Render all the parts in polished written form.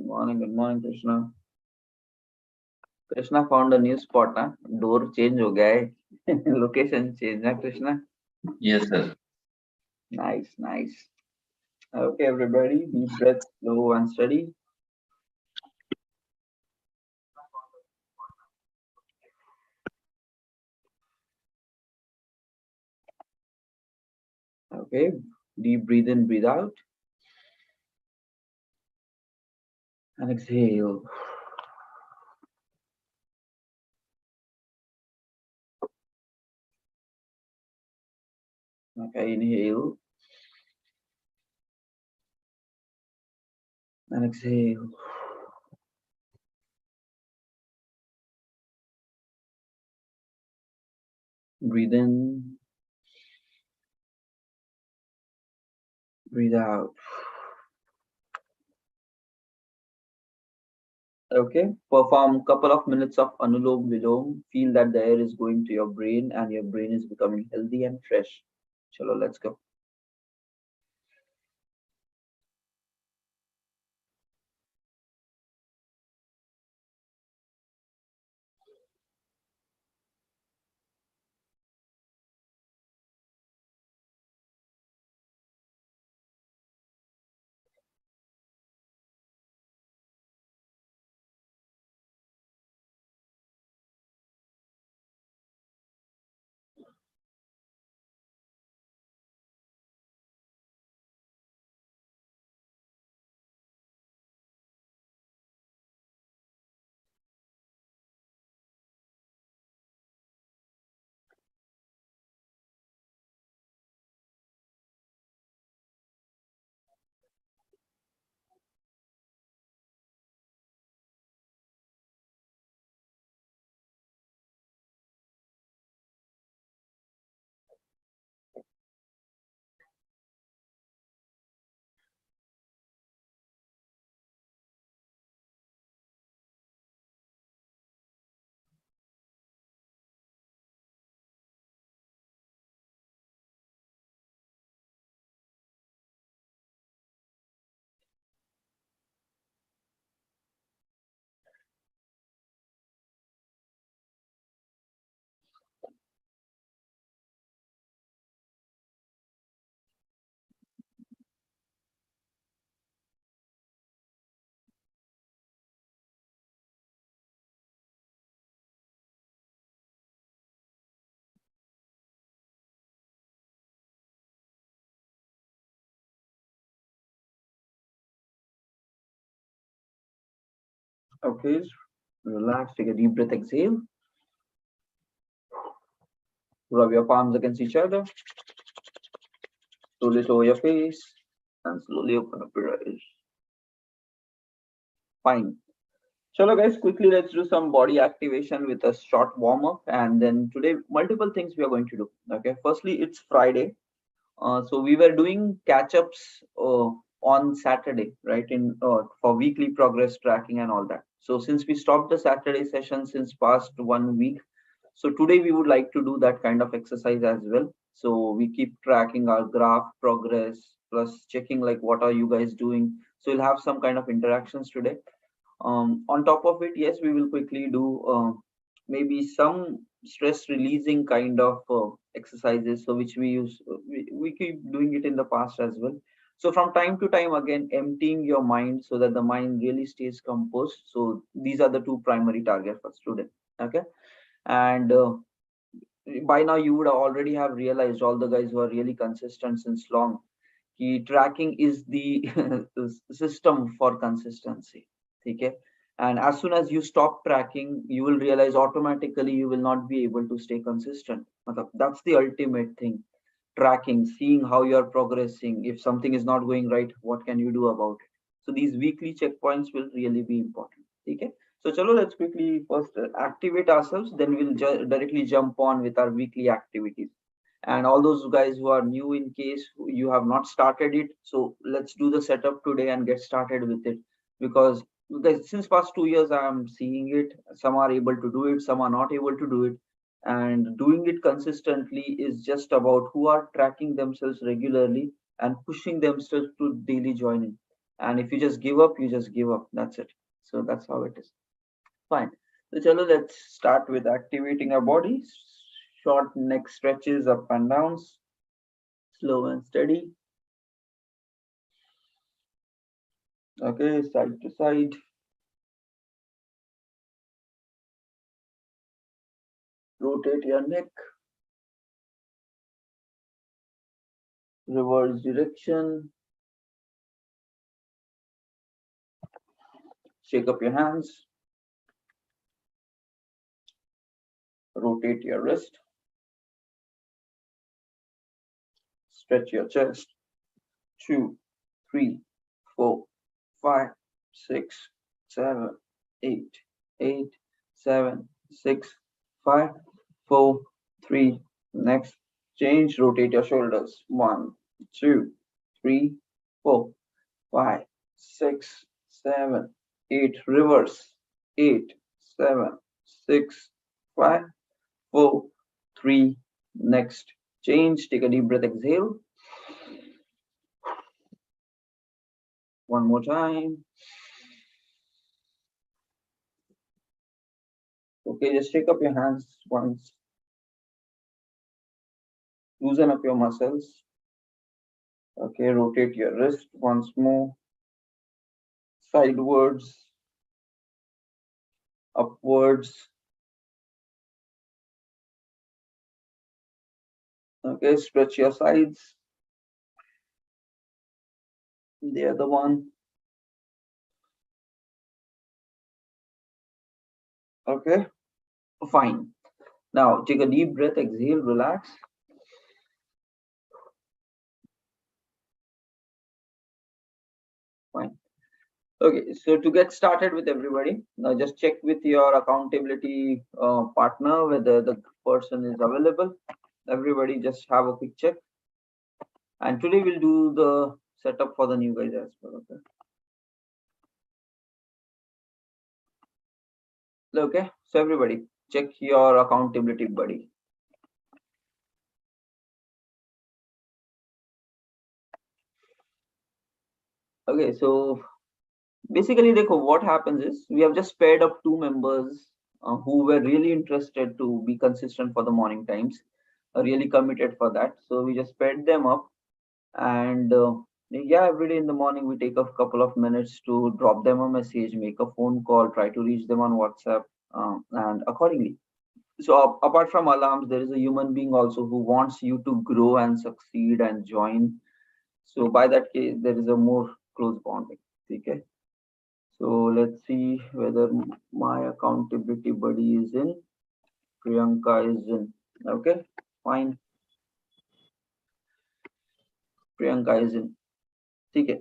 Good morning, Krishna. Krishna found a new spot, ना? Door change हो गया है. Location change, ना Krishna? Yes, sir. Nice, nice. Okay, everybody, deep breath, slow and steady. Okay, deep breathe in, breathe out, and exhale. Okay, inhale and exhale. Breathe in, breathe out. Okay, perform couple of minutes of Anulom Vilom. Feel that the air is going to your brain and your brain is becoming healthy and fresh. Chalo, let's go. Okay, relax, take a deep breath, exhale. Rub your palms against each other. Slowly lower your face and slowly open up your eyes. Fine. Chalo guys, quickly let's do some body activation with a short warm up, and then today multiple things we are going to do. Okay, firstly it's Friday, so we were doing catch ups on Saturday, right? In for weekly progress tracking and all that. So since we stopped the Saturday session since past 1 week, so today we would like to do that kind of exercise as well. So we keep tracking our graph progress plus checking like what are you guys doing. So we'll have some kind of interactions today. On top of it, yes, we will quickly do maybe some stress releasing kind of exercises, so which we keep doing it in the past as well. So from time to time, again, emptying your mind so that the mind really stays composed. So these are the two primary targets for today. Okay, and by now you would already have realized, all the guys who are really consistent since long, tracking is the system for consistency. Okay, and as soon as you stop tracking, you will realize automatically you will not be able to stay consistent. That's the ultimate thing. Tracking, seeing how you are progressing. If something is not going right, what can you do about it? So these weekly checkpoints will really be important. Okay, so chalo, let's quickly first activate ourselves, then we'll directly jump on with our weekly activities. And all those guys who are new, in case you have not started it, so let's do the setup today and get started with it. Because guys, since past 2 years I am seeing it, some are able to do it, some are not able to do it. And doing it consistently is just about who are tracking themselves regularly and pushing themselves to daily joining. And if you just give up, you just give up. That's it. So that's how it is. Fine. So chalo, let's start with activating our body. Short neck stretches up and downs, slow and steady. Okay, side to side. Rotate your neck, reverse direction. Shake up your hands, rotate your wrist, stretch your chest. 2, 3, 4, 5, 6, 7, 8, 8, 7, 6, 5, 4, 3. Next, change, rotate your shoulders. 1, 2, 3, 4, 5, 6, 7, 8. Reverse. 8, 7, 6, 5, 4, 3. Next, change. Take a deep breath. Exhale. One more time. Okay, just shake up your hands once. Loosen up your muscles. Okay, rotate your wrist once more. Sidewards, upwards. Okay, stretch your sides. The other one. Okay, fine. Now take a deep breath, exhale, relax. Fine. Okay, so to get started with everybody, now just check with your accountability partner whether the person is available. Everybody just have a quick check. And today we'll do the setup for the new guys as well. Okay. Okay, so everybody check your accountability buddy. Okay, so basically what happens is we have just paired up two members who were really interested to be consistent for the morning times, really committed for that. So we just paired them up, and yeah, every day in the morning we take a couple of minutes to drop them a message, make a phone call, try to reach them on WhatsApp, and accordingly. So apart from alarms, there is a human being also who wants you to grow and succeed and join. So by that case, there is a more close bonding. Okay. So let's see whether my accountability buddy is in. Priyanka is in. Okay, fine. Priyanka is in. Okay.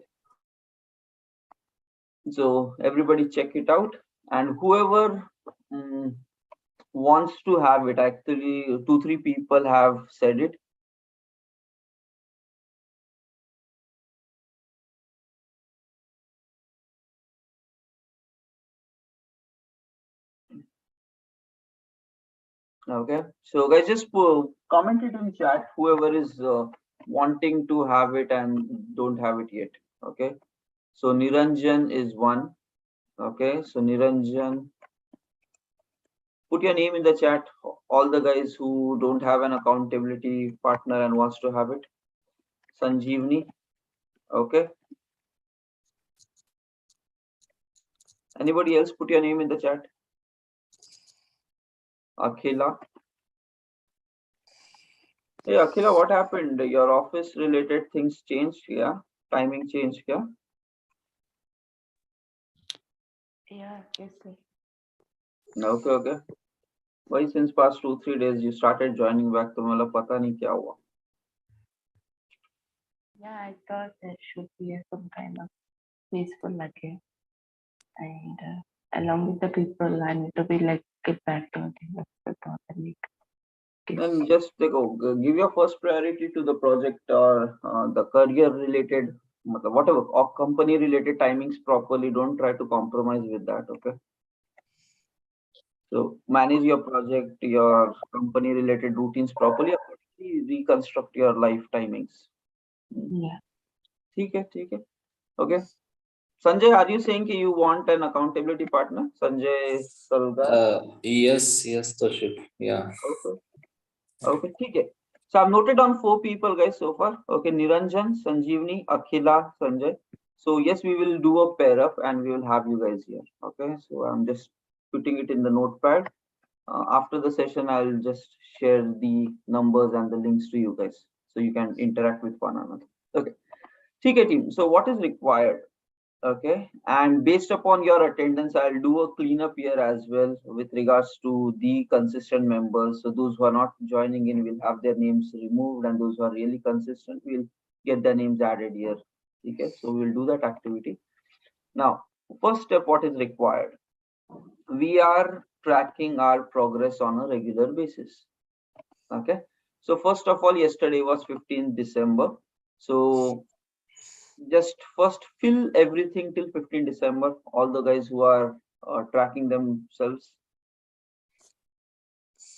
So everybody check it out, and whoever wants to have it, actually 2-3 people have said it. Okay, so guys, just comment it in chat whoever is wanting to have it and don't have it yet. Okay, so Niranjan is one. Okay, so Niranjan, put your name in the chat. All the guys who don't have an accountability partner and wants to have it. Sanjeevni. Okay. Anybody else? Put your name in the chat. Akhila. Hey Akhila, what happened? Your office related things changed, yeah? Timing changed, yeah? Yeah, yes, sir. Okay, okay. Why since past 2-3 days you started joining back? तो मतलब पता नहीं क्या हुआ. Yeah, I thought there should be some kind of peaceful again. And along with the people, I need to be like get back to the thought and make And just give your first priority to the project or the career related, whatever, or company related timings properly. Don't try to compromise with that. Okay. So manage your project, your company related routines properly. Accordingly, reconstruct your life timings. yeah. ठीक है. Okay. Sanjay, are you saying you want an accountability partner? Sanjay Salgar? Yes, Toship. Yeah. Okay. Okay, okay. So I've noted down 4 people, guys, so far. Okay, Niranjan, Sanjeevni, Akhila, Sanjay. So yes, we will do a pair up and we will have you guys here. Okay, so I'm just putting it in the notepad. After the session, I'll just share the numbers and the links to you guys so you can interact with one another. Okay, okay, team. So what is required? Okay, and based upon your attendance, I'll do a cleanup here as well with regards to the consistent members. So those who are not joining in will have their names removed, and those who are really consistent will get their names added here. Okay, so we'll do that activity. Now, first step, what is required? We are tracking our progress on a regular basis. Okay, so first of all, yesterday was 15th December. So just first fill everything till 15 December, all the guys who are tracking themselves.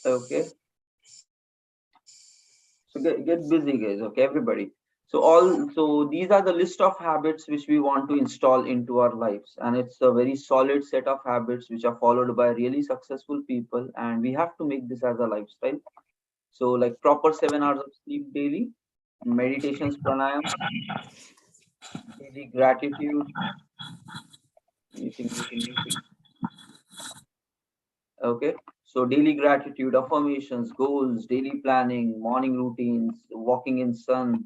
Okay, so get busy, guys. Okay, everybody. So these are the list of habits which we want to install into our lives, and it's a very solid set of habits which are followed by really successful people, and we have to make this as a lifestyle. So like proper 7 hours of sleep daily, meditations, pranayama, daily gratitude. Anything. Okay, so daily gratitude, affirmations, goals, daily planning, morning routines, walking in sun,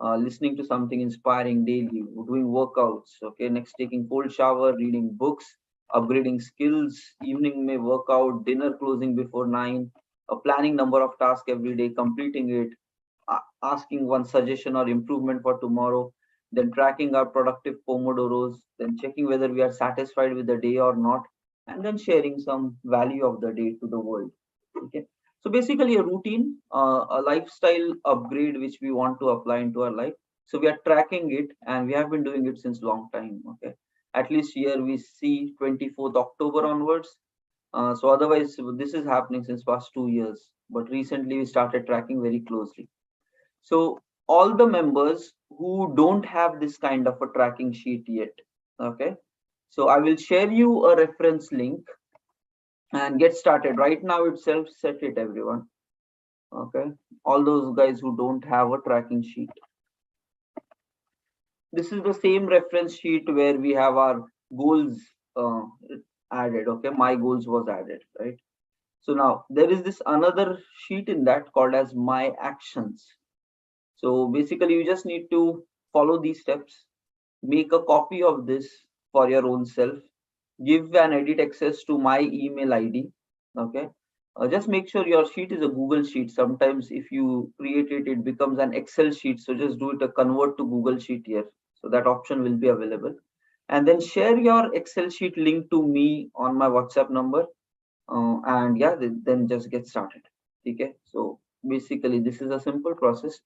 listening to something inspiring daily, doing workouts. Okay, next taking cold shower, reading books, upgrading skills, evening may workout, dinner closing before 9, planning number of tasks every day, completing it, asking one suggestion or improvement for tomorrow, then tracking our productive pomodoros, then checking whether we are satisfied with the day or not, and then sharing some value of the day to the world. Okay, so basically a routine, a lifestyle upgrade which we want to apply into our life. So we are tracking it and we have been doing it since long time. Okay, at least here we see 24th October onwards. So otherwise this is happening since past 2 years, but recently we started tracking very closely. So all the members who don't have this kind of a tracking sheet yet, okay, so I will share you a reference link and get started right now itself. Set it, everyone. Okay, all those guys who don't have a tracking sheet, this is the same reference sheet where we have our goals uh, added. Okay, my goals was added, right? So now there is this another sheet in that called as my actions. So basically you just need to follow these steps, make a copy of this for your own self, give an edit access to my email ID. Okay, just make sure your sheet is a Google sheet. Sometimes if you create it, it becomes an Excel sheet, so just do it a convert to Google sheet here, so that option will be available. And then share your Excel sheet link to me on my WhatsApp number, and yeah, then just get started. Okay, so basically this is a simple process.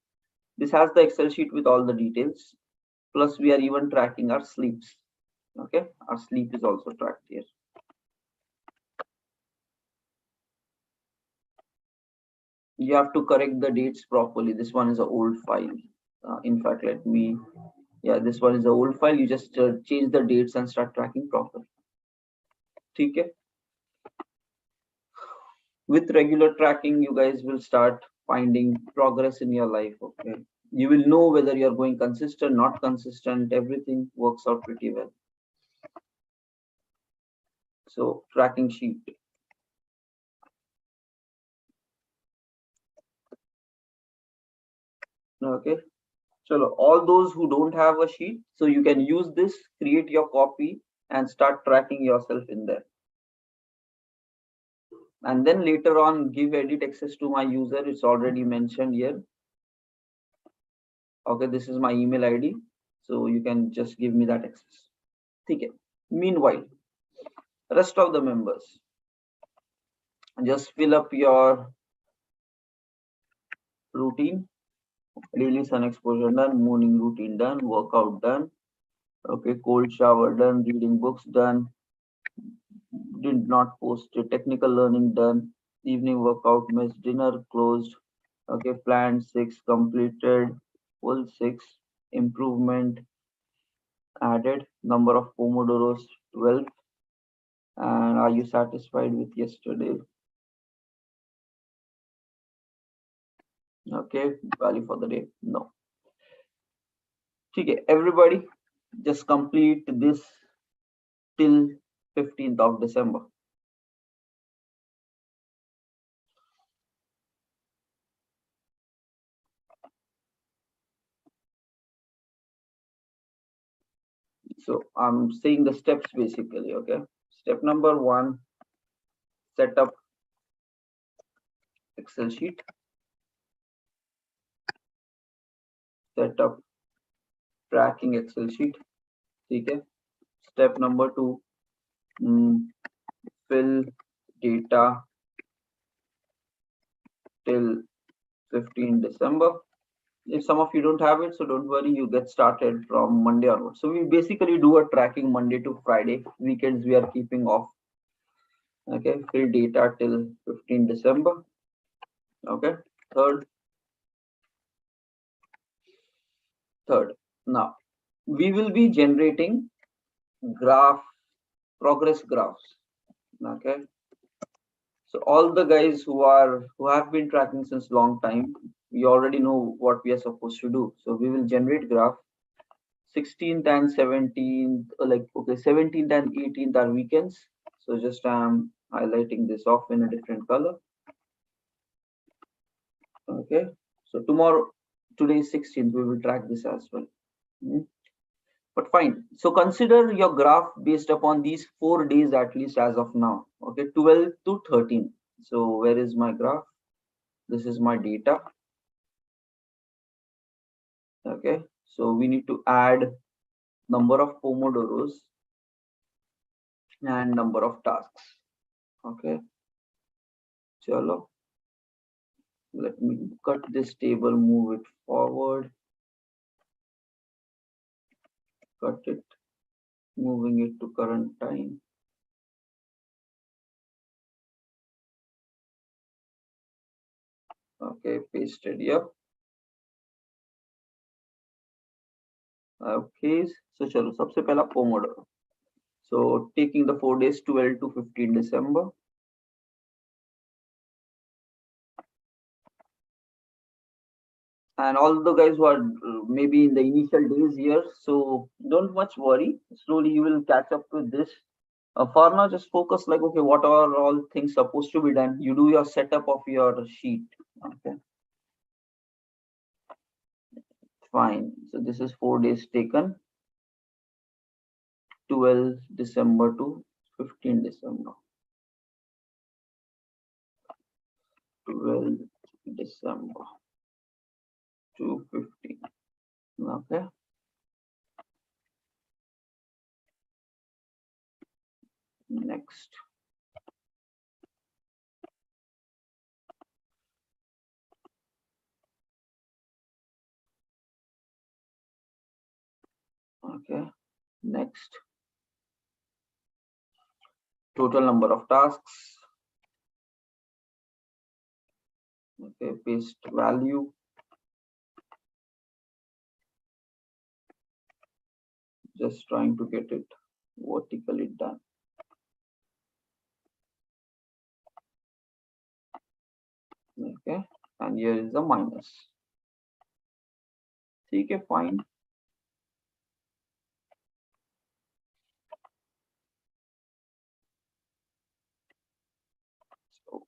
This has the Excel sheet with all the details. Plus, we are even tracking our sleeps. Okay, our sleep is also tracked here. You have to correct the dates properly. This one is an old file. In fact, let me. Yeah, this one is an old file. You just change the dates and start tracking properly. Okay. With regular tracking, you guys will start finding progress in your life. Okay. You will know whether you're going consistent, not consistent. Everything works out pretty well. So, tracking sheet. Okay. So all those who don't have a sheet, so you can use this, create your copy and start tracking yourself in there. And then later on, give edit access to my user. It's already mentioned here. Okay, this is my email ID. So you can just give me that access. Okay. Meanwhile, rest of the members, just fill up your routine. Daily sun exposure done, morning routine done, workout done. Okay, cold shower done, reading books done, did not post it. Technical learning done. Evening workout missed. Dinner closed. Okay, planned 6 completed. Full 6 improvement. added. Number of Pomodoros 12. And are you satisfied with yesterday? Okay, value for the day. No. Okay, everybody just complete this till 15th of December. So I'm saying the steps basically. Okay, step number 1, set up Excel sheet, set up tracking Excel sheet. Okay, step number 2, fill data till 15 December. If some of you don't have it, so don't worry, you get started from Monday onwards. So we basically do a tracking Monday to Friday. Weekends we are keeping off. Okay, fill data till 15 December. Okay, third. Now we will be generating progress graphs. Okay, so all the guys who have been tracking since long time, we already know what we are supposed to do. So we will generate graph. 16th and 17th, like, okay, 17th and 18th are weekends. So just highlighting this off in a different color. Okay, so today is 16th, we will track this as well. But fine, so consider your graph based upon these 4 days at least as of now. Okay, 12 to 13. So where is my graph? This is my data. Okay, so we need to add number of Pomodoros and number of tasks. Okay, chalo, let me cut this table, move it forward, cut it, moving it to current time. Okay, pasted here. Okay, so chalo, sabse pehla Pomodoro. So taking the 4 days, 12 to 15 December. And all the guys who are maybe in the initial days here, so don't much worry. Slowly you will catch up with this. For now, just focus like, okay, what are all things supposed to be done? You do your setup of your sheet. Okay, fine. So this is 4 days taken, 12 December to 15 December. 12 December to 15. Okay. Next. Okay. Next. Total number of tasks. Okay. Paste value. Just trying to get it vertically done. Okay. And here is the minus. Okay, fine. So,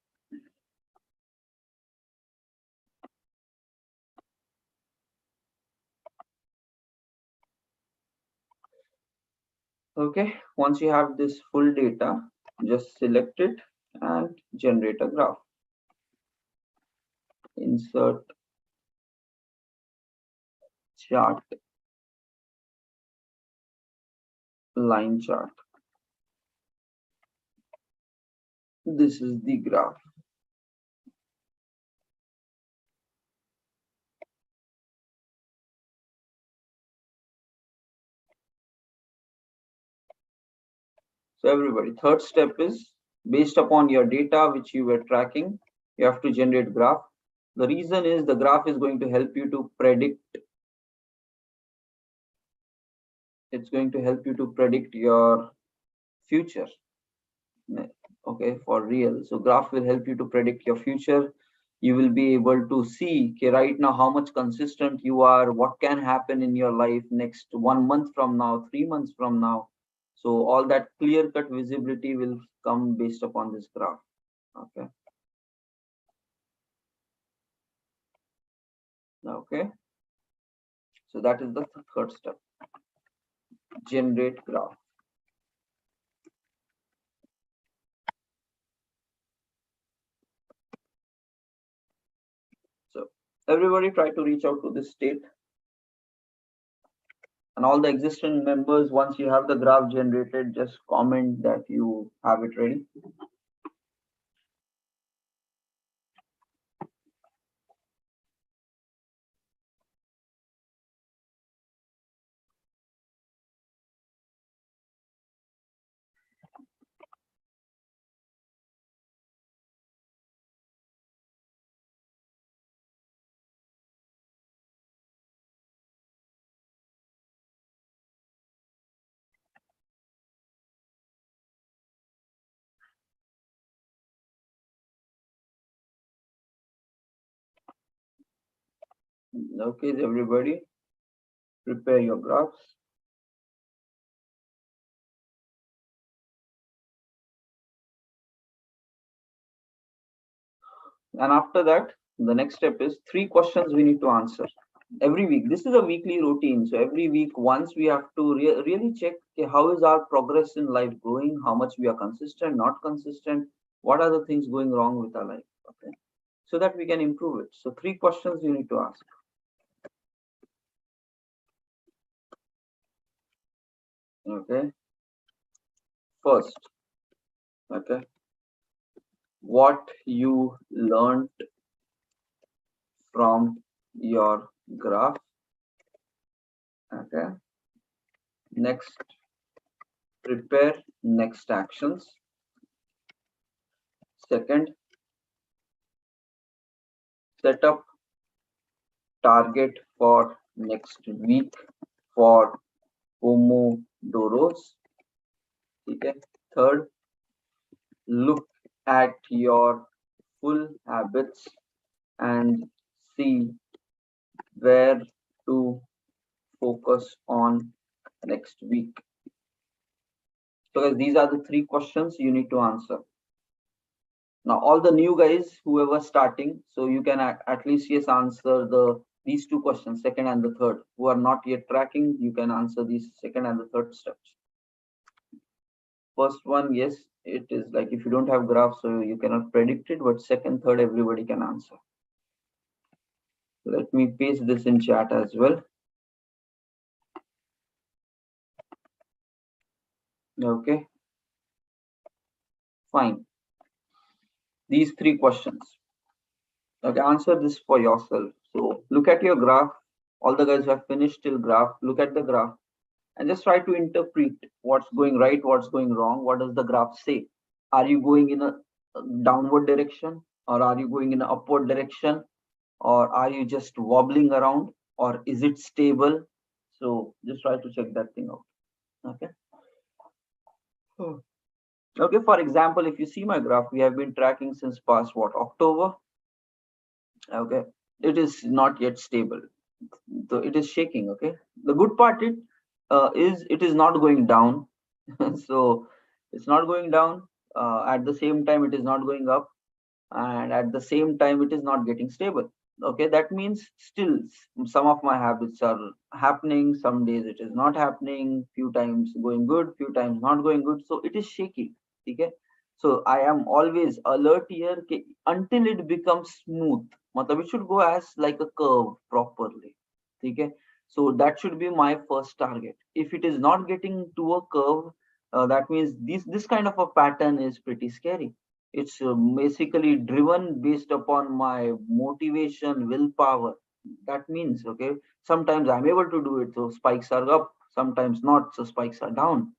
okay, once you have this full data, just select it and generate a graph. Insert chart, line chart. This is the graph. So everybody, third step is based upon your data which you were tracking, you have to generate graph. The reason is the graph is going to help you to predict It's going to help you to predict your future. Okay, for real. So graph will help you to predict your future. You will be able to see, okay, right now how much consistent you are, what can happen in your life next 1 month from now, 3 months from now. So all that clear cut visibility will come based upon this graph. Okay. Okay. So that is the third step. Generate graph. So everybody try to reach out to this state. And all the existing members, once you have the graph generated, just comment that you have it ready. Okay, everybody, prepare your graphs. And after that, the next step is 3 questions we need to answer every week. This is a weekly routine. So every week, once we have to really check, okay, how is our progress in life going, how much we are consistent, not consistent, what are the things going wrong with our life, okay, so that we can improve it. So 3 questions you need to ask. Okay. First, okay, what you learned from your graph. Okay. Next, prepare next actions. Second, set up target for next week for Pomodoros. Okay. Third, look at your full habits and see where to focus on next week. So guys, these are the 3 questions you need to answer. Now all the new guys, whoever starting, so you can at least yes answer these 2 questions, second and the third. Who are not yet tracking, you can answer these second and the third steps. First one, yes, it is like if you don't have graph, so you cannot predict it, but second, third, everybody can answer. Let me paste this in chat as well. Okay, fine. These 3 questions. Okay, answer this for yourself. So look at your graph. All the guys who have finished till graph, look at the graph and just try to interpret what's going right, what's going wrong. What does the graph say? Are you going in a downward direction, or are you going in an upward direction, or are you just wobbling around, or is it stable? So just try to check that thing out. Okay. Okay, for example, if you see my graph, we have been tracking since past what, October. Okay, it is not yet stable, so it is shaking. Okay, the good part is it is not going down. So it's not going down, at the same time it is not going up, and at the same time it is not getting stable. Okay, that means still some of my habits are happening, some days it is not happening, few times going good, few times not going good, so it is shaky. Okay, so I am always alert here, until it becomes smooth. Matlab it should go as like a curve properly. Okay, so that should be my first target. If it is not getting to a curve, that means this kind of a pattern is pretty scary. It's basically driven based upon my motivation, willpower. That means, okay, sometimes I'm able to do it, so spikes are up, sometimes not, so spikes are down.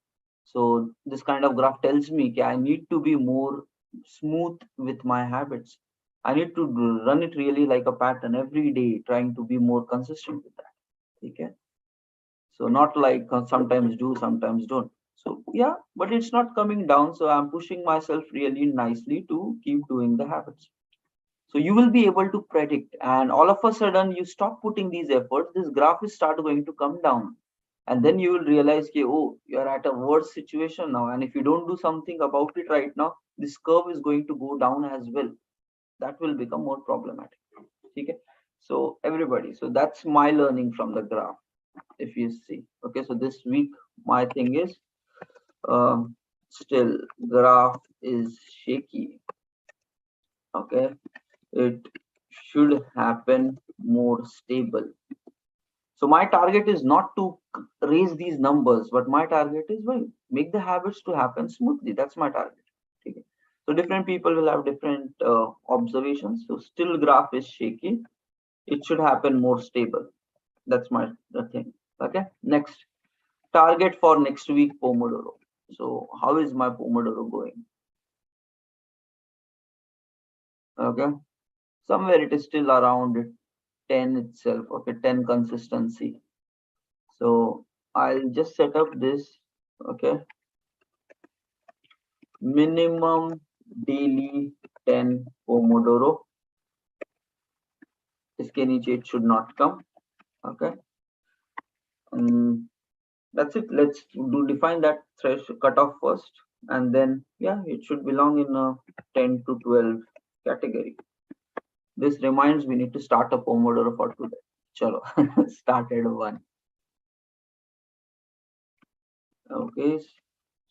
So this kind of graph tells me, okay, I need to be more smooth with my habits. I need to run it really like a pattern every day, trying to be more consistent with that. Okay. So not like sometimes do, sometimes don't. So yeah, but it's not coming down. So I'm pushing myself really nicely to keep doing the habits. So you will be able to predict, and all of a sudden you stop putting these efforts. This graph is start going to come down, and then you will realize, okay, oh, you are at a worse situation now, and if you don't do something about it right now, this curve is going to go down as well. That will become more problematic. Okay, so everybody, so that's my learning from the graph. If you see, okay, so this week my thing is still graph is shaky. Okay, it should happen more stable. So my target is not to raise these numbers, but my target is, well, make the habits to happen smoothly. That's my target. Okay. So different people will have different observations. So still graph is shaky. It should happen more stable. That's my the thing. Okay. Next, target for next week, Pomodoro. So how is my Pomodoro going? Okay. Somewhere it is still around 10 itself. Okay. 10 consistency. So I'll just set up this. Okay. Minimum daily 10 Pomodoro. इसके नीचे it should not come. Okay. That's it. Let's define that threshold cutoff first, and then yeah, it should belong in a 10 to 12 category. This reminds we need to start a Pomodoro for today. Chalo, started one. Okay,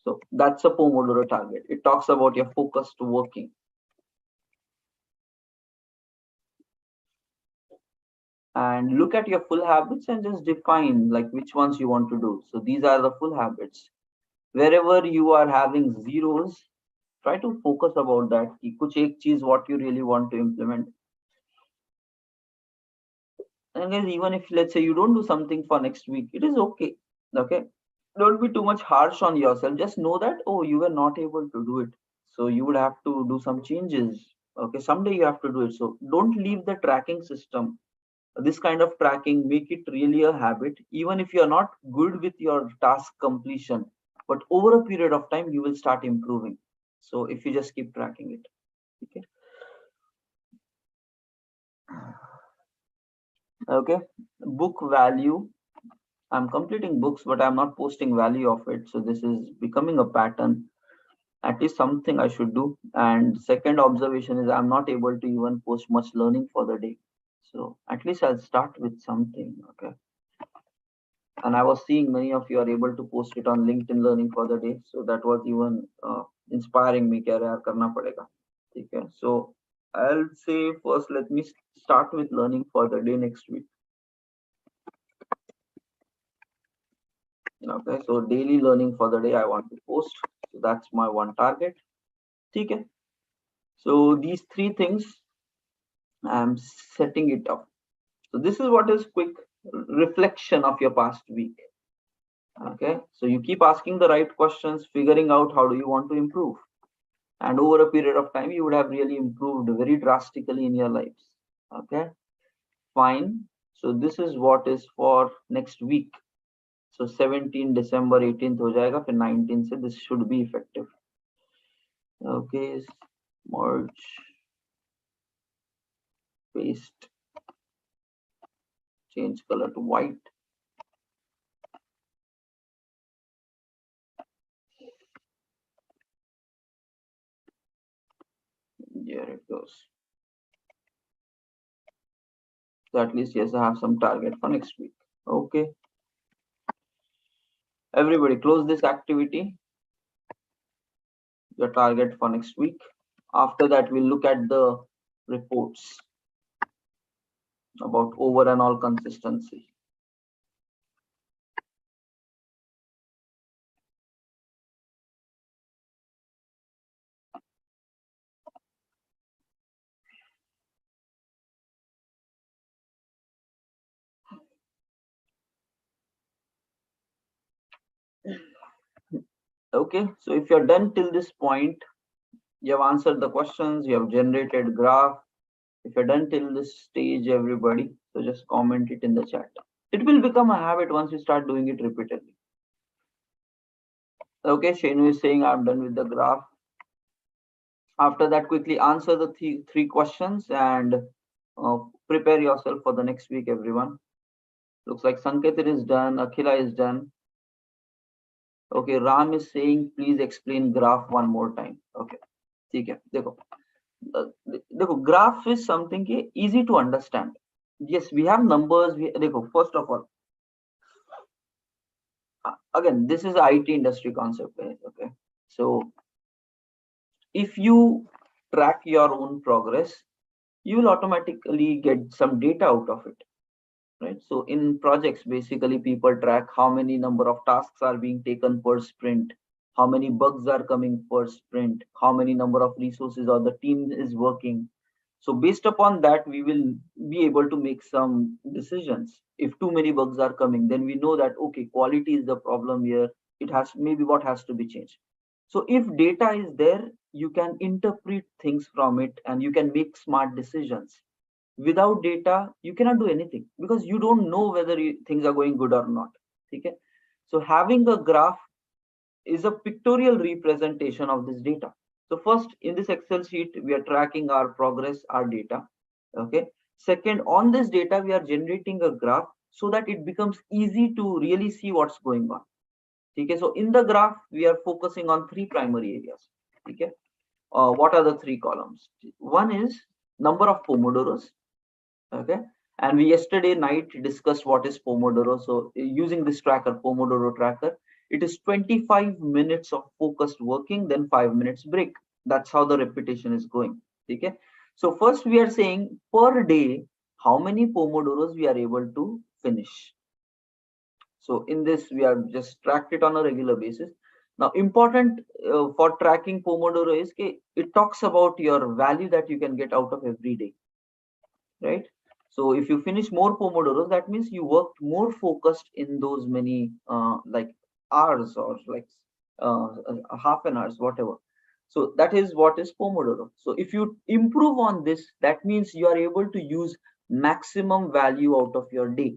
so that's a Pomodoro target. It talks about your focused working. And look at your full habits and just define like which ones you want to do. So these are the full habits. Wherever you are having zeros, try to focus about that. कि कुछ एक चीज what you really want to implement. And guys, even if let's say you don't do something for next week, it is okay. Okay, don't be too much harsh on yourself. Just know that, oh, you were not able to do it, so you would have to do some changes. Okay, someday you have to do it. So don't leave the tracking system. This kind of tracking, make it really a habit, even if you're not good with your task completion, but over a period of time you will start improving. So if you just keep tracking it. Okay. Okay, book value. I'm completing books, but I'm not posting value of it. So this is becoming a pattern. At least something I should do. And second observation is I'm not able to even post much learning for the day. So at least I'll start with something. Okay. And I was seeing many of you are able to post it on LinkedIn learning for the day. So that was even inspiring me. Kya yaar karna padega. Okay. So I'll say first, let me start with learning for the day next week. Okay, so daily learning for the day I want to post. So that's my one target. Okay. So these three things I'm setting it up. So this is what is quick reflection of your past week. Okay, so you keep asking the right questions, figuring out how do you want to improve. And over a period of time, you would have really improved very drastically in your lives. Okay, fine. So this is what is for next week. So 17 December 18th हो जाएगा, फिर 19 से this should be effective. Okay, merge, paste, change color to white. There it goes. So at least yes, I have some target for next week. Okay. Everybody close this activity. Your target for next week. After that, we'll look at the reports about over and all consistency. Okay, so if you're done till this point, you have answered the questions, you have generated graph. If you're done till this stage, everybody, so just comment it in the chat. It will become a habit once you start doing it repeatedly. Okay, Shenu is saying I'm done with the graph. After that, quickly answer the three questions and prepare yourself for the next week, everyone. Looks like Sanketan is done, Akhila is done. Okay, Ram is saying please explain graph one more time. Okay, ठीक है देखो देखो graph is something के easy to understand. Yes, we have numbers. देखो first of all, again this is a IT industry concept, guys. Okay, so if you track your own progress, you will automatically get some data out of it, right? So in projects, basically people track how many number of tasks are being taken per sprint, how many bugs are coming per sprint, how many number of resources or the team is working. So based upon that, we will be able to make some decisions. If too many bugs are coming, then we know that okay, quality is the problem here. It has maybe what has to be changed. So if data is there, you can interpret things from it and you can make smart decisions. Without data you cannot do anything because you don't know whether things are going good or not. Okay, so having a graph is a pictorial representation of this data. So first, in this Excel sheet we are tracking our progress, our data. Okay, second, on this data we are generating a graph so that it becomes easy to really see what's going on. Okay, so in the graph we are focusing on three primary areas. Okay, what are the three columns? One is number of pomodoros. Okay, and we yesterday night discussed what is pomodoro. So using this tracker, pomodoro tracker, it is 25 minutes of focused working, then 5 minutes break. That's how the repetition is going. Okay, so first we are saying per day how many pomodoros we are able to finish. So in this we are just tracked it on a regular basis. Now important for tracking pomodoro is it talks about your value that you can get out of every day, right? So if you finish more pomodoros, that means you worked more focused in those many like hours or like half an hours, whatever. So that is what is pomodoro. So if you improve on this, that means you are able to use maximum value out of your day.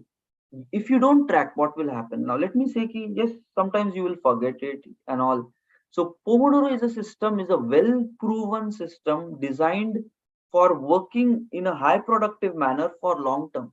If you don't track, what will happen? Now let me say ki just sometimes you will forget it and all. So pomodoro is a system, is a well proven system designed for working in a high productive manner for long term.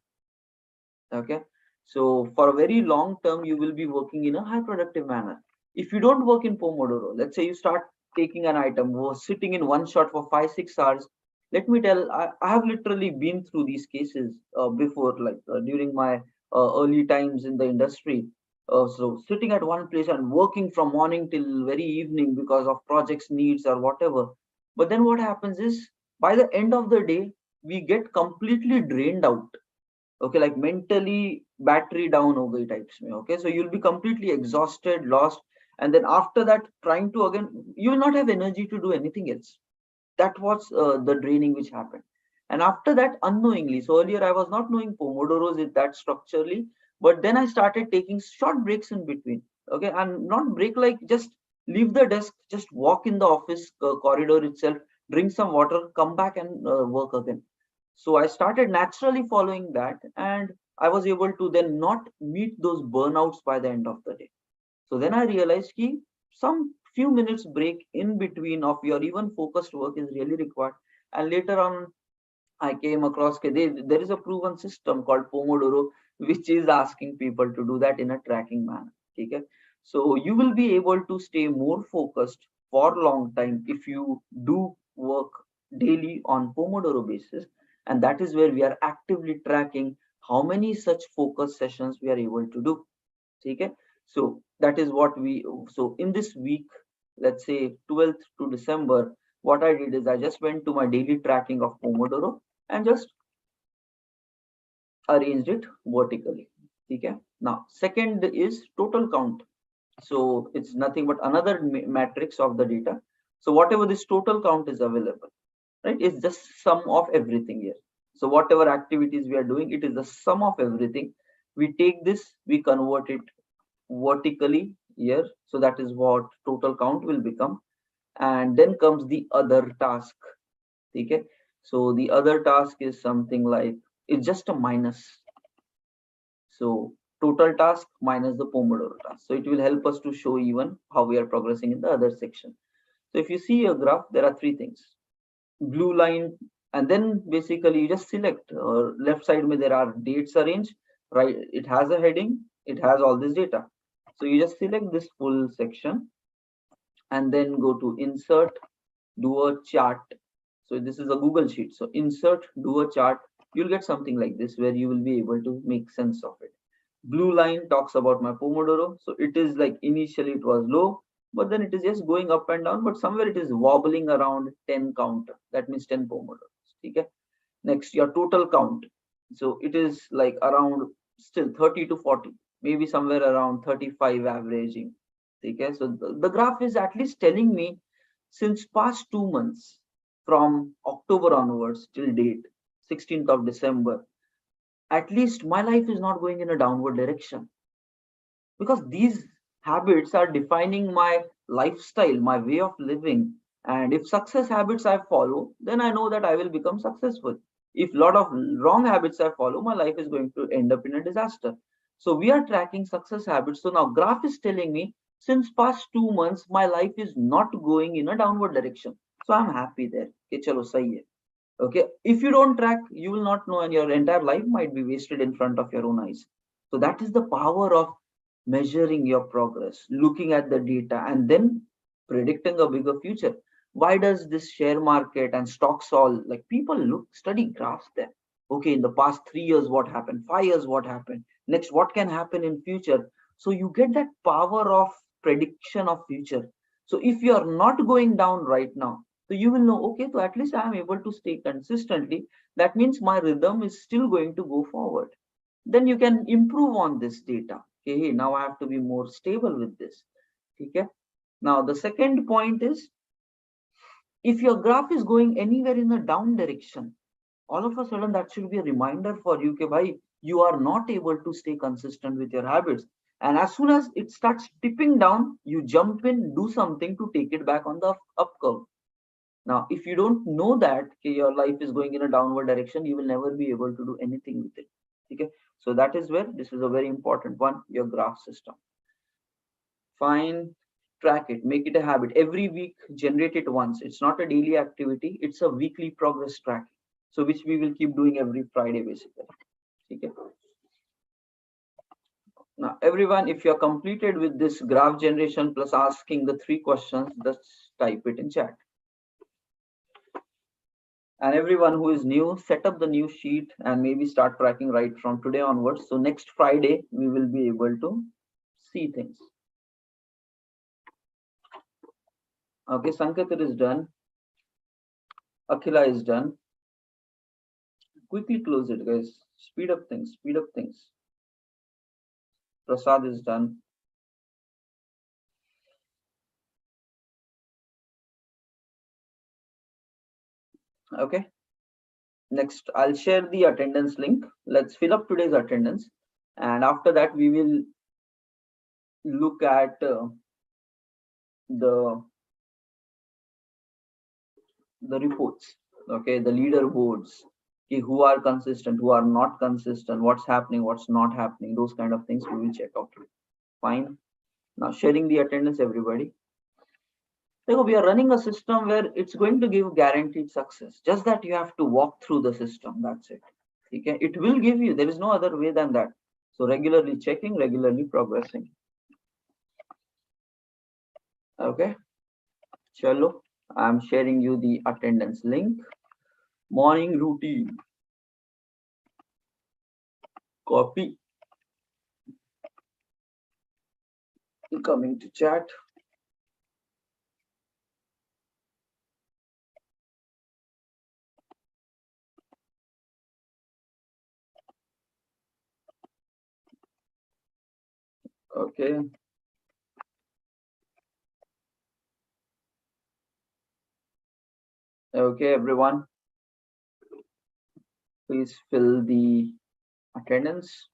Okay, so for a very long term you will be working in a high productive manner. If you don't work in pomodoro, let's say you start taking an item was sitting in one shot for 5 6 hours. Let me tell, I have literally been through these cases before, like during my early times in the industry. So sitting at one place and working from morning till very evening because of projects needs or whatever. But then what happens is by the end of the day we get completely drained out. Okay, like mentally battery down ho gayi types mein. Okay, so you'll be completely exhausted, lost, and then after that trying to again, you will not have energy to do anything else. That was the draining which happened. And after that, unknowingly, so earlier I was not knowing pomodoros is that structurally, but then I started taking short breaks in between. Okay, and not break like just leave the desk, just walk in the office corridor itself, drink some water, come back and work again. So I started naturally following that, and I was able to then not meet those burnouts by the end of the day. So then I realized ki some few minutes break in between of your even focused work is really required. And later on I came across there is a proven system called pomodoro which is asking people to do that in a tracking manner. Okay, so you will be able to stay more focused for long time if you do work daily on pomodoro basis. And that is where we are actively tracking how many such focus sessions we are able to do. Okay, so that is what we, so in this week, let's say 12th to December, what I did is I just went to my daily tracking of pomodoro and just arranged it vertically. Okay, now second is total count. So it's nothing but another matrix of the data. So whatever this total count is available, right, it's just sum of everything here. So whatever activities we are doing, it is the sum of everything. We take this, we convert it vertically here, so that is what total count will become. And then comes the other task. Okay, so the other task is something like, it's just a minus. So total task minus the Pomodoro task. So it will help us to show even how we are progressing in the other section. So if you see a graph, there are three things: blue line, and then basically you just select left side where there are dates arranged, right? It has a heading, it has all this data. So you just select this full section and then go to insert, do a chart. So this is a Google sheet. So insert, do a chart. You'll get something like this where you will be able to make sense of it. Blue line talks about my Pomodoro. So it is like initially it was low, but then it is just going up and down, but somewhere it is wobbling around 10 count. That means 10 Pomodoros. Okay. Next, your total count. So it is like around still 30 to 40, maybe somewhere around 35 averaging. Okay. So the graph is at least telling me since past 2 months, from October onwards till date, 16th of December, at least my life is not going in a downward direction, because these habits are defining my lifestyle, my way of living. And if success habits I follow, then I know that I will become successful. If a lot of wrong habits I follow, my life is going to end up in a disaster. So we are tracking success habits. So now graph is telling me since past 2 months my life is not going in a downward direction. So I'm happy there. Okay, chalo, sahi hai. Okay, if you don't track, you will not know, and your entire life might be wasted in front of your own eyes. So that is the power of measuring your progress, looking at the data, and then predicting a bigger future. Why does this share market and stocks all like people look study graphs there? Okay, in the past 3 years what happened, 5 years what happened, next what can happen in future. So you get that power of prediction of future. So if you are not going down right now, so you will know, okay, so at least I am able to stay consistently. That means my rhythm is still going to go forward. Then you can improve on this data. Okay, hey, now I have to be more stable with this. Okay. Now the second point is, if your graph is going anywhere in a down direction, all of a sudden that should be a reminder for you, okay, bhai, you are not able to stay consistent with your habits. And as soon as it starts tipping down, you jump in, do something to take it back on the up curve. Now, if you don't know that okay, your life is going in a downward direction, you will never be able to do anything with it. Okay, so that is where this is a very important one, your graph system. Fine, track it, make it a habit. Every week, generate it once. It's not a daily activity, it's a weekly progress track. So which we will keep doing every Friday basically. Okay. Now, everyone, if you're completed with this graph generation plus asking the 3 questions, just type it in chat. And everyone who is new, set up the new sheet and maybe start tracking right from today onwards. So next Friday, we will be able to see things. Okay, Sanket is done. Akhila is done. Quickly close it, guys. Speed up things, speed up things. Prasad is done. Okay. Next, I'll share the attendance link. Let's fill up today's attendance. And after that, we will look at the reports. Okay, the leaderboards. Okay, who are consistent, who are not consistent, what's happening, what's not happening, those kind of things we will check out. Fine. Now sharing the attendance, everybody. So we are running a system where it's going to give guaranteed success. Just that you have to walk through the system. That's it. Okay, it will give you. There is no other way than that. So regularly checking, regularly progressing. Okay. Chalo. I'm sharing you the attendance link. Morning routine. Copy. Coming to chat. Okay. Okay, everyone. Please fill the attendance.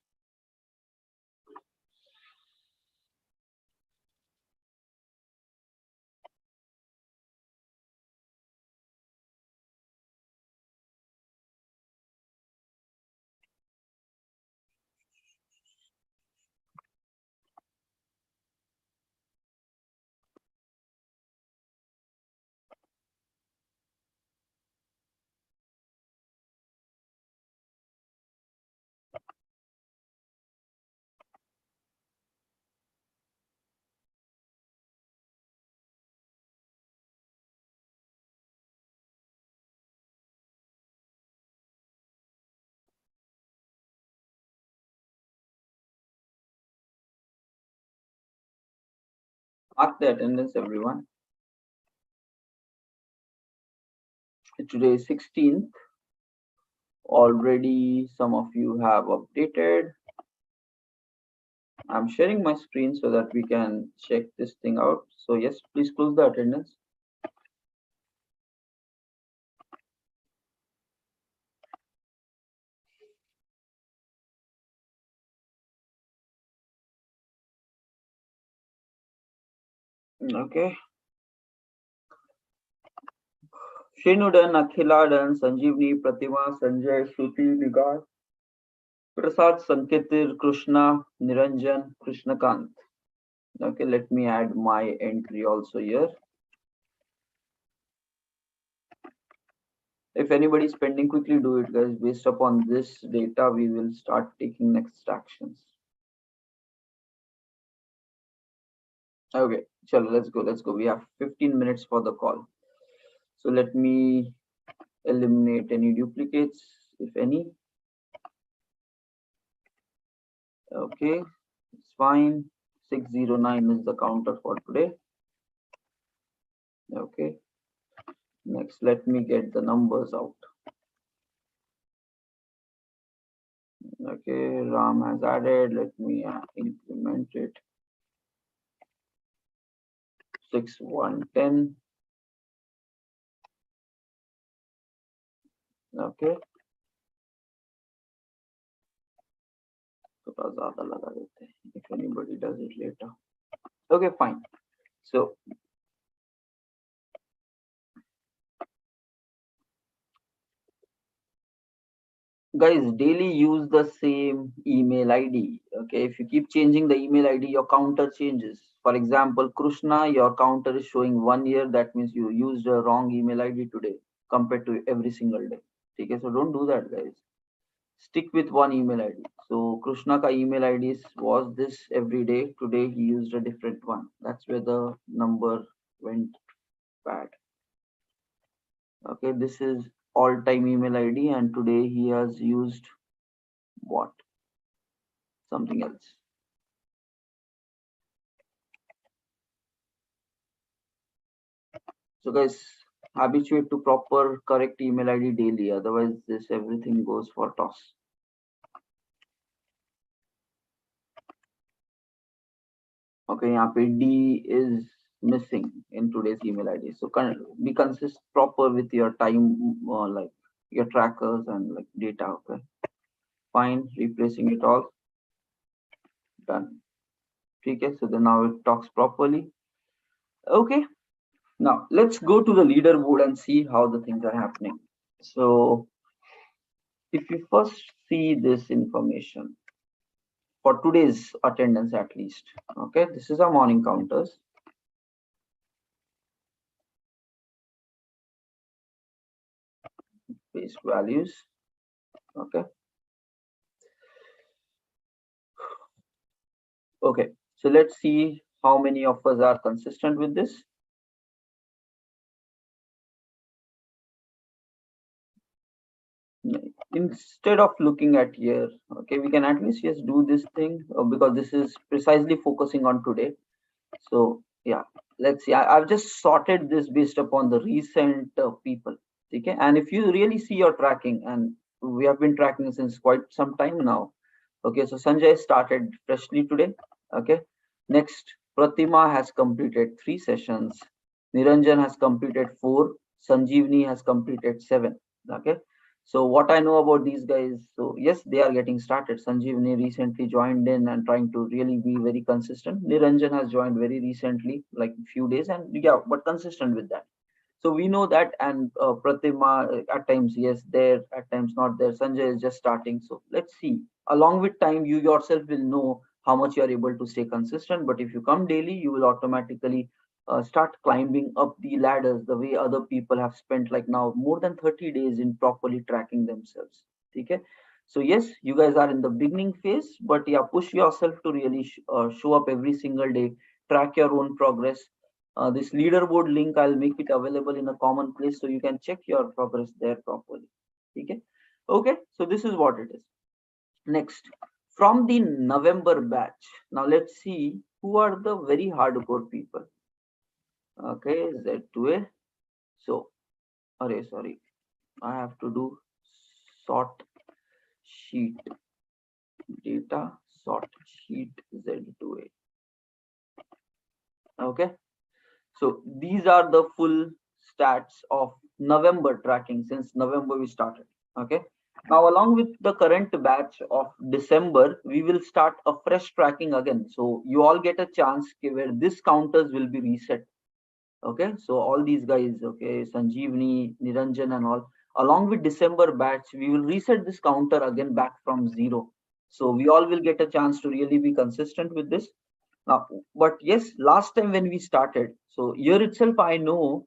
Mark the attendance, everyone. Today is 16th. Already some of you have updated. I'm sharing my screen so that we can check this thing out. So yes, please close the attendance. Okay. Shenu done, Akhila done, Sanjeevni, Pratima, Sanjay, Shruti, Nigar, Prasad, Sanketir, Krishna, Niranjan, Krishnakant. Okay, let me add my entry also here. If anybody is pending, quickly do it, guys. Based upon this data, we will start taking next actions. Okay, chalo, let's go. Let's go. We have 15 minutes for the call. So let me eliminate any duplicates, if any. Okay, it's fine. 609 is the counter for today. Okay. Next, let me get the numbers out. Okay, Ram has added. Let me implement it. 6110. Okay. थोड़ा ज़्यादा लगा देते हैं, if anybody does it later. Okay, fine. So guys, daily use the same email ID. Okay, if you keep changing the email ID, your counter changes. For example, Krishna, your counter is showing 1 year. That means you used a wrong email ID today compared to every single day. Okay, so don't do that, guys. Stick with one email ID. So Krishna ka email ID was this every day. Today he used a different one. That's where the number went bad. Okay, this is all-time email ID, and today he has used what? Something else. So guys, habituate to proper correct email ID daily. Otherwise, this everything goes for toss. Okay, यहाँ पे D is missing in today's email ID. So be consistent proper with your time, like your trackers and like data. Okay, fine. Replacing it all. Done. Okay, so then now it talks properly. Okay, now let's go to the leaderboard and see how the things are happening. So if you first see this information for today's attendance, at least, okay, this is our morning counters. Base values. Okay. Okay, so let's see how many of us are consistent with this. Instead of looking at here, okay, we can at least just do this thing because this is precisely focusing on today. So yeah, let's see. I've just sorted this based upon the recent people. Okay, and if you really see your tracking, and we have been tracking since quite some time now. Okay, so Sanjay started freshly today. Okay, next Pratima has completed 3 sessions. Niranjan has completed 4. Sanjeevni has completed 7. Okay, so what I know about these guys, so yes, they are getting started. Sanjeevni recently joined in and trying to really be very consistent. Niranjan has joined very recently, like a few days, and yeah, but consistent with that. So we know that, and Pratima at times yes there, at times not there. Sanjay is just starting. So let's see. Along with time, you yourself will know how much you are able to stay consistent. But if you come daily, you will automatically start climbing up the ladders the way other people have spent like now more than 30 days in properly tracking themselves. Okay. So yes, you guys are in the beginning phase, but yeah, push yourself to really show up every single day, track your own progress. This leaderboard link, I'll make it available in a common place so you can check your progress there properly. Okay. Okay. So this is what it is. Next, from the November batch. Now let's see who are the very hardcore people. Okay, Z2A. So, sorry, I have to do sort sheet data sort sheet Z2A. Okay, so these are the full stats of November tracking since November we started. Okay, now along with the current batch of December, we will start a fresh tracking again. So you all get a chance where this counters will be reset. Okay, so all these guys, okay, Sanjeevani, Niranjan and all, along with December batch, we will reset this counter again back from zero. So we all will get a chance to really be consistent with this. Now, but yes, last time when we started, so here itself I know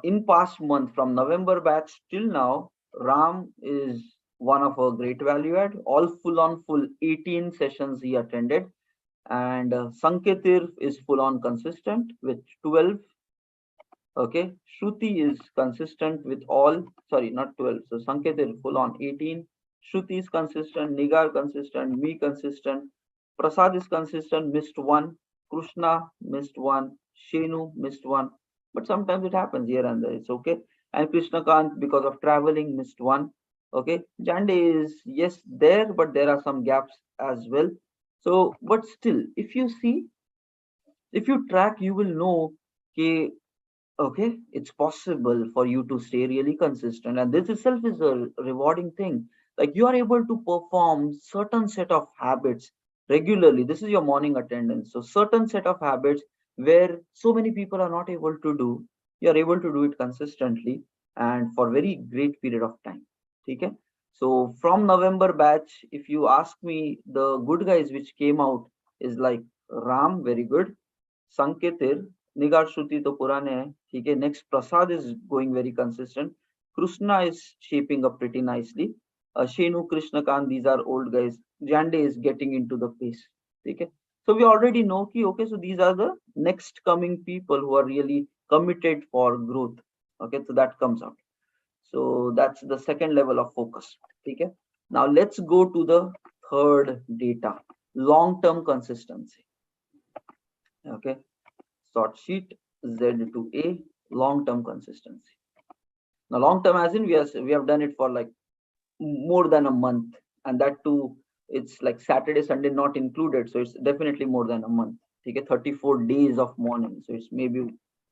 in past month from November batch till now, Ram is one of our great value add, all full on full 18 sessions he attended, and Sanketir is full on consistent with 12. Okay, Shruti is consistent with all, sorry, not 12. So Sanket is full on 18. Shruti is consistent, Nigar consistent, me consistent, Prasad is consistent, missed one, Krishna missed one, Shenu missed one. But sometimes it happens here and there, it's okay. And Krishna Kant, because of traveling, missed one. Okay, Jande is yes there, but there are some gaps as well. So, but still, if you see, if you track, you will know okay, okay, it's possible for you to stay really consistent, and this itself is a rewarding thing. Like you are able to perform certain set of habits regularly. This is your morning attendance, so certain set of habits where so many people are not able to do, you are able to do it consistently and for very great period of time. Okay, so from November batch, if you ask me, the good guys which came out is like Ram, very good, Sanketir, Nigar Shruti to Purane hai. ठीक है. Next, Prasad is going very consistent. Krishna is shaping up pretty nicely. Shenu, Krishna Kant, these are old guys. Jande is getting into the pace. ठीक है. So we already know ki, okay, so these are the next coming people who are really committed for growth. Okay, so that comes out. So that's the second level of focus. Okay. Now let's go to the third data, long-term consistency. Okay, sort sheet Z to A, long-term consistency. Now, long-term as in we have done it for like more than a month, and that too, it's like Saturday, Sunday not included, so it's definitely more than a month. Okay, 34 days of morning, so it's maybe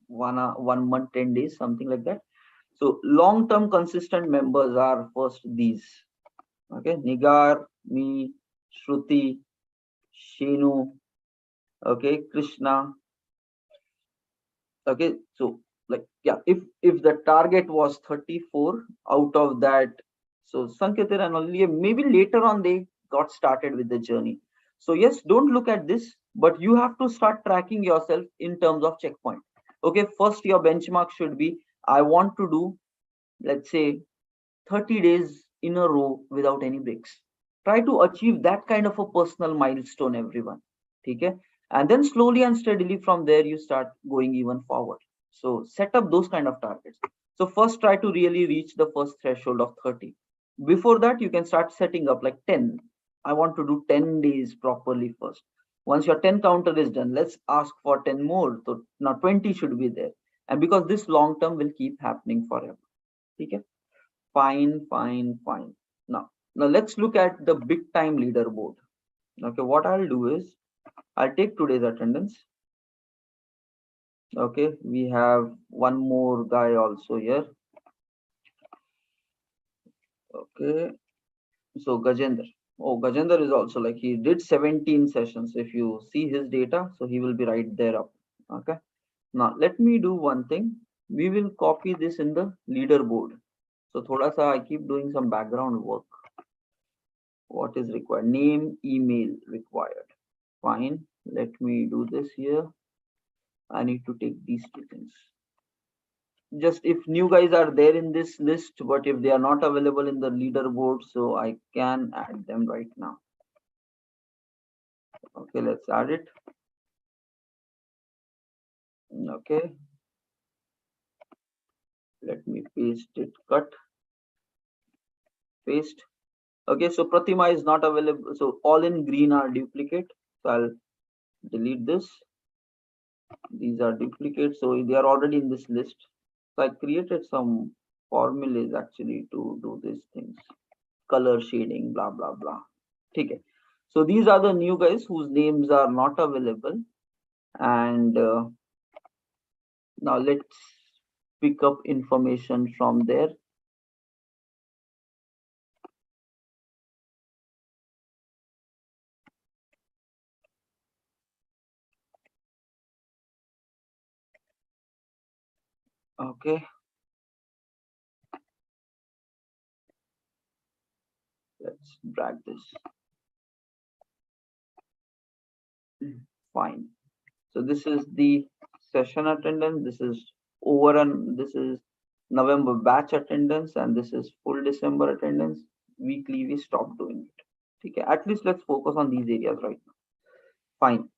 1 month, 10 days, something like that. So long-term consistent members are first these. Okay, Nigar, me, Shruti, Shenu, okay, Krishna. Okay, so like yeah, if the target was 34, out of that, so Sanketan and only maybe later on they got started with the journey. So yes, don't look at this, but you have to start tracking yourself in terms of checkpoint. Okay, first your benchmark should be, I want to do, let's say, 30 days in a row without any breaks. Try to achieve that kind of a personal milestone, everyone. Okay, and then slowly and steadily from there you start going even forward. So set up those kind of targets. So first try to really reach the first threshold of 30. Before that you can start setting up like 10. I want to do 10 days properly first. Once your 10 counter is done, let's ask for 10 more. So now 20 should be there, and because this long term will keep happening forever. Okay, fine, fine, fine. Now let's look at the big time leaderboard. Okay, what I'll do is I'll take today's attendance. Okay, we have one more guy also here. Okay, so Gajendra. Oh, Gajendra is also like he did 17 sessions. If you see his data, so he will be right there up. Okay, now let me do one thing. We will copy this in the leaderboard. So thoda sa I keep doing some background work. What is required? Name, email required. Fine, let me do this here. I need to take these two things. Just if new guys are there in this list, but if they are not available in the leaderboard, so I can add them right now. Okay, let's add it. Okay, let me paste it, cut, paste. Okay, so Pratima is not available. So all in green are duplicate. So I'll delete this. These are duplicates, so they are already in this list. So I created some formulas actually to do these things. Color shading, blah blah blah. Okay. So these are the new guys whose names are not available. And now let's pick up information from there. Okay, let's drag this. Fine. So this is the session attendance. This is over, and this is November batch attendance, and this is full December attendance. Weekly we stop doing it. Okay, at least let's focus on these areas right now. Fine.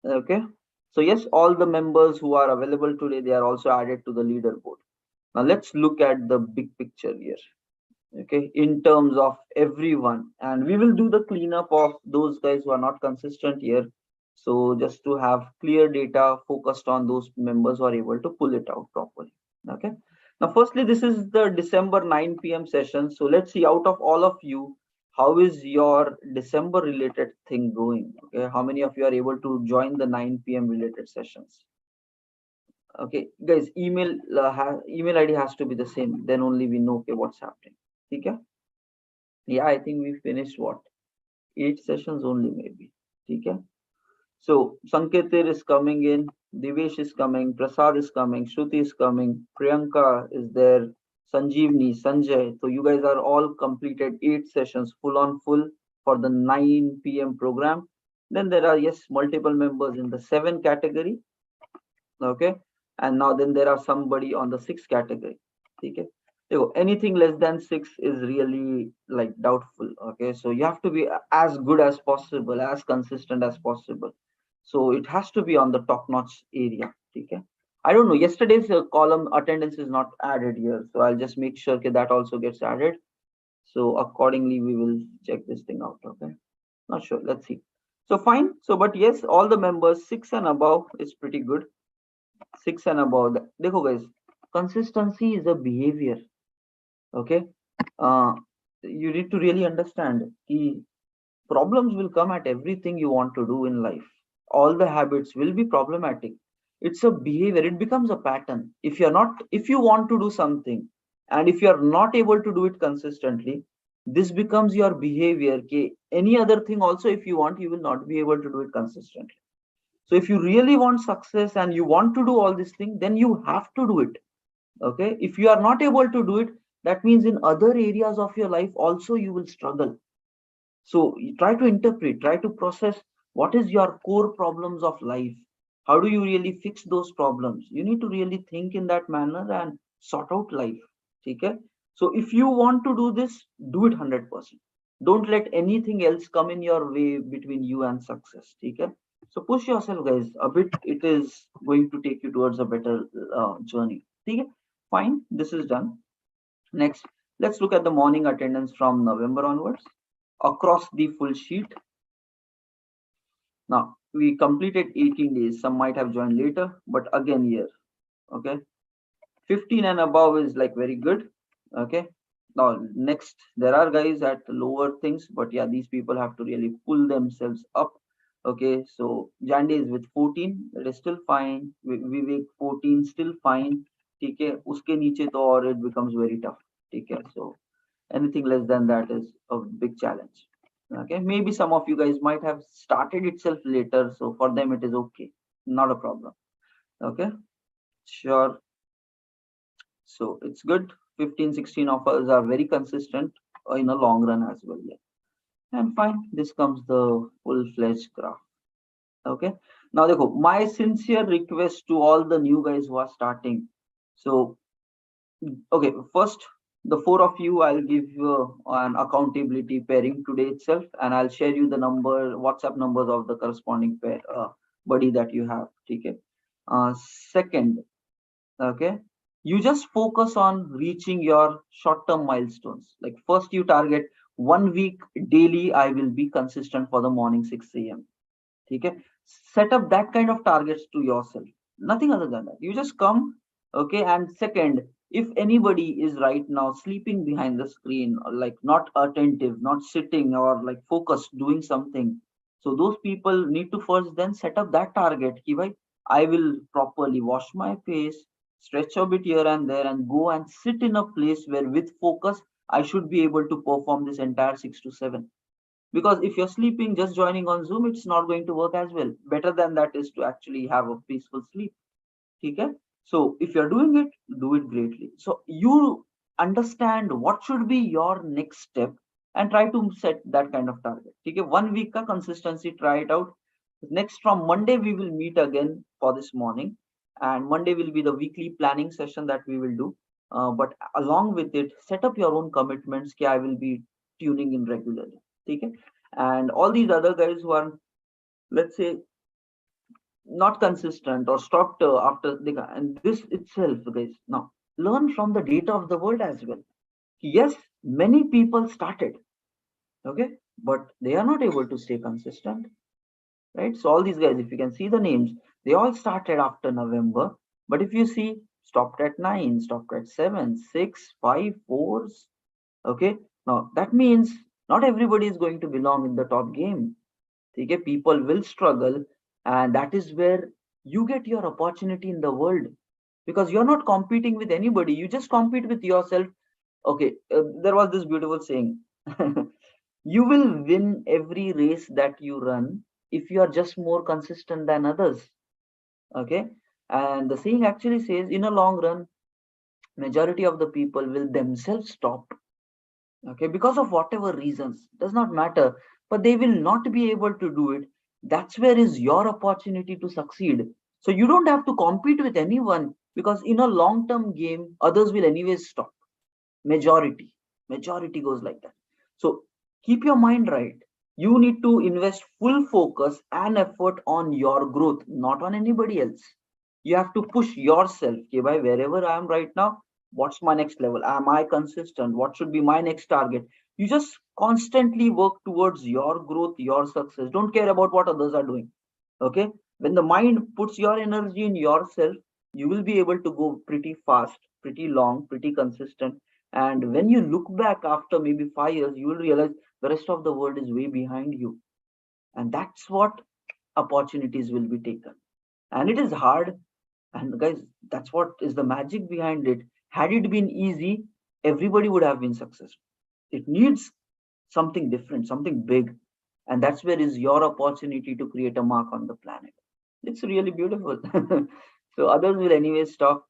Okay. So yes, all the members who are available today, they are also added to the leaderboard. Now let's look at the big picture here. Okay, in terms of everyone, and we will do the cleanup of those guys who are not consistent here. So just to have clear data focused on those members who are able to pull it out properly. Okay, now firstly, this is the December 9 p.m. session. So let's see, out of all of you, how is your December related thing going? Okay, how many of you are able to join the 9 p.m. related sessions? Okay, guys, email ID has to be the same, then only we know, okay, what's happening. Okay. Yeah, I think we finished what, 8 sessions only maybe. Okay. So Sanketir is coming in, Divesh is coming, Prasad is coming, Shruti is coming, Priyanka is there, Sanjeevni, Sanjay. So you guys are all completed 8 sessions full on full for the 9 p.m. program. Then there are, yes, multiple members in the 7 category. Okay, and now then there are somebody on the 6 category. Okay, so anything less than 6 is really like doubtful. Okay, so you have to be as good as possible, as consistent as possible. So it has to be on the top notch area. Okay, I don't know, yesterday's column attendance is not added here, so I'll just make sure that that also gets added. So accordingly we will check this thing out. Okay, not sure, let's see. So fine, so but yes, all the members 6 and above is pretty good. 6 and above. Dekho guys, consistency is a behavior. Okay, uh, you need to really understand the problems will come at everything you want to do in life. All the habits will be problematic. It's a behavior, it becomes a pattern. If you want to do something and if you are not able to do it consistently, this becomes your behavior. Okay, any other thing also, if you want, you will not be able to do it consistently. So if you really want success and you want to do all these things, then you have to do it. Okay, if you are not able to do it, that means in other areas of your life also you will struggle. So you try to interpret, try to process what is your core problems of life. How do you really fix those problems? You need to really think in that manner and sort out life. Okay, so if you want to do this, do it 100%. Don't let anything else come in your way between you and success. Okay, so push yourself guys a bit, it is going to take you towards a better journey. Okay, fine, this is done. Next, let's look at the morning attendance from November onwards across the full sheet. Now we completed 18 days, some might have joined later, but again here. Okay, 15 and above is like very good. Okay, now next, there are guys at lower things, but yeah, these people have to really pull themselves up. Okay, so Jandy is with 14, that is still fine. Vivek 14, still fine. Okay, uske niche to or it becomes very tough. Okay, so anything less than that is a big challenge. Okay, maybe some of you guys might have started itself later, so for them it is okay, not a problem. Okay, sure. So it's good. 15, 16 of us are very consistent in a long run as well. Yeah. And fine, this comes the full-fledged graph. Okay. Now, my sincere request to all the new guys who are starting. So, okay, first, the 4 of you, I'll give you an accountability pairing today itself, and I'll share you the WhatsApp numbers of the corresponding buddy that you have. Okay. Second, okay, You just focus on reaching your short term milestones. Like first you target 1 week daily, I will be consistent for the morning 6 a.m. Okay, set up that kind of targets to yourself, nothing other than that. You just come. Okay, and second, if anybody is right now sleeping behind the screen, or like not attentive, not sitting or like focused doing something, so those people need to first then set up that target ki bhai, I will properly wash my face, stretch a bit here and there, and go and sit in a place where with focus I should be able to perform this entire 6 to 7. Because if you're sleeping just joining on Zoom, it's not going to work as well. Better than that is to actually have a peaceful sleep. Okay, so if you're doing it, do it greatly. So you understand what should be your next step and try to set that kind of target. Okay, 1 week ka consistency, try it out. Next, from Monday we will meet again for this morning, and Monday will be the weekly planning session that we will do. But along with it, set up your own commitments. I will be tuning in regularly. Okay, and all these other guys who are, let's say, not consistent or stopped after the, and this itself, guys, now learn from the data of the world as well. Yes, many people started, okay, but they are not able to stay consistent, right? So all these guys, if you can see the names, they all started after November, but if you see, stopped at 9, stopped at 7, 6, 5, 4s. Okay, now that means not everybody is going to belong in the top game. Okay, people will struggle, and that is where you get your opportunity in the world, because you're not competing with anybody, you just compete with yourself. Okay, there was this beautiful saying, you will win every race that you run if you are just more consistent than others. Okay, and the saying actually says, in a long run, majority of the people will themselves stop. Okay, because of whatever reasons, does not matter, but they will not be able to do it. That's where is your opportunity to succeed. So you don't have to compete with anyone, because in a long term game others will anyways stop. Majority goes like that. So keep your mind right. You need to invest full focus and effort on your growth, not on anybody else. You have to push yourself. Okay, by wherever I am right now, what's my next level? Am I consistent? What should be my next target? You just constantly work towards your growth, your success. Don't care about what others are doing. Okay, when the mind puts your energy in yourself, you will be able to go pretty fast, pretty long, pretty consistent. And when you look back after maybe 5 years, you will realize the rest of the world is way behind you. And that's what opportunities will be taken. And it is hard. And guys, that's what is the magic behind it. Had it been easy, everybody would have been successful. It needs something different, something big. And that's where is your opportunity to create a mark on the planet. It's really beautiful. So others will anyway stop.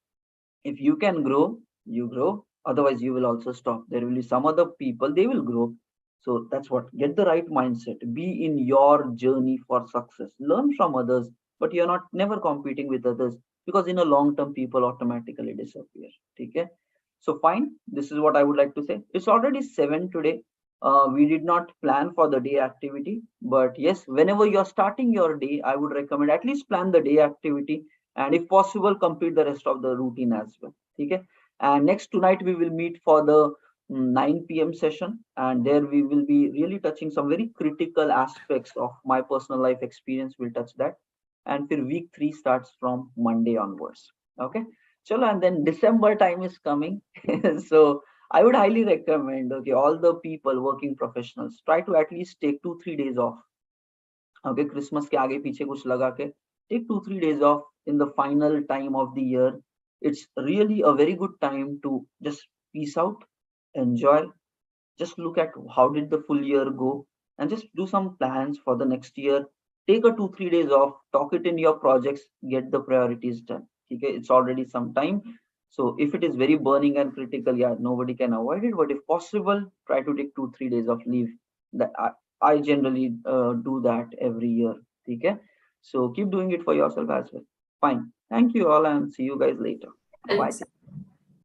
If you can grow, you grow. Otherwise, you will also stop. There will be some other people, they will grow. So that's what, get the right mindset. Be in your journey for success. Learn from others, but you're not never competing with others, because in a long term, people automatically disappear. Okay. So fine. This is what I would like to say. It's already 7 today. We did not plan for the day activity, but yes, whenever you're starting your day, I would recommend at least plan the day activity, and if possible complete the rest of the routine as well. Okay, and next tonight we will meet for the 9 p.m session, and there we will be really touching some very critical aspects of my personal life experience. We'll touch that, and for week 3 starts from Monday onwards. Okay, chalo, and then December time is coming. So I would highly recommend, okay, all the people, working professionals, try to at least take 2-3 days off. Okay, Christmas के आगे पीछे कुछ लगा के take 2-3 days off in the final time of the year. It's really a very good time to just peace out, enjoy, just look at how did the full year go, and just do some plans for the next year. Take a 2-3 days off, talk it in your projects, get the priorities done. Okay, it's already some time. So if it is very burning and critical, yeah, nobody can avoid it, but if possible, try to take 2-3 days of leave. That I generally do that every year. Okay, so keep doing it for yourself as well. Fine, thank you all, and see you guys later. Bye. Thanks.